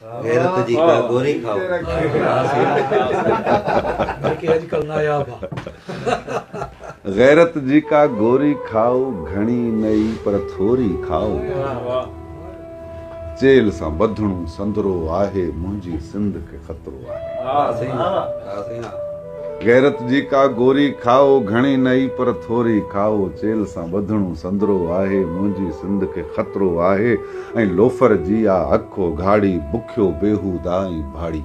गैरत जी का गोरी खाओ आजकल नायाब आहे। गैरत जी का गोरी खाओ घणी नई पर थोरी खाओ जेल सां ॿधणो संदरो आहे मुंहिंजी सिंध खे ख़तरो आहे। गैरत जी का गोरी खाओ घणी नई पर थोरी खाओ जेल सां ॿधणो संदरो आहे मुंहिंजी सिंध खे ख़तरो आहे। ऐं लोफर जी आ अखो घाड़ी बुखियो बेहूदा ऐं भाड़ी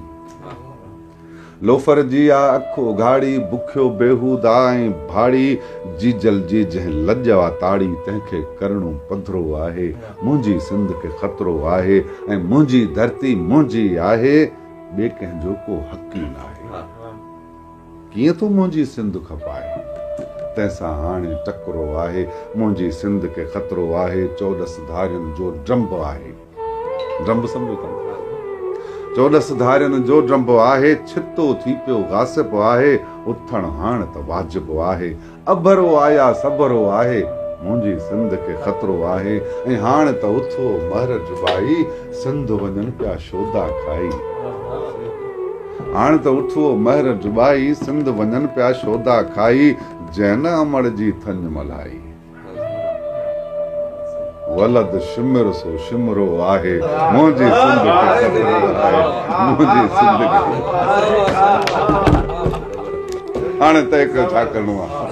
लोफर जी आ अखो घाड़ी बुखियो बेहूदा ऐं भाड़ी जीजल जी जंहिं लॼ वा ताड़ी तंहिंखे करणो पधरो आहे मुंहिंजी सिंध खे ख़तरो आहे ऐं मुंहिंजी धरती मुंहिंजी आहे ॿिए कंहिंजो को हक़ ई न आहे। कीअं तूं मुंहिंजी सिंध खपाए तंहिंसां हाणे टकरो आहे मुंहिंजी सिंध खे ख़तरो आहे। 14 धारियुनि जो ड्रम्ब आहे ड्रम्ब सम्झो था 14 धारियुनि जो ड्रम्ब आहे छितो थी पियो गासिब आहे उथण हाणे त वाजिब आहे अभरो आया सबरो आहे मुंहिंजी सिंध खे ख़तरो आहे ऐं हाणे त उथो महर जुबाई सिंध वञनि पिया शोधा खाई हाणे त उथो महर जुबाई सिंध वञनि पिया शोधा खाई जैन अमड़ जी थन मल्हाई वलद शिमर सो शिमरो आहे मुंहिंजी सिंध खे ख़तरो आहे मुंहिंजी सिंध खे हाणे तय कयो छा करिणो आहे।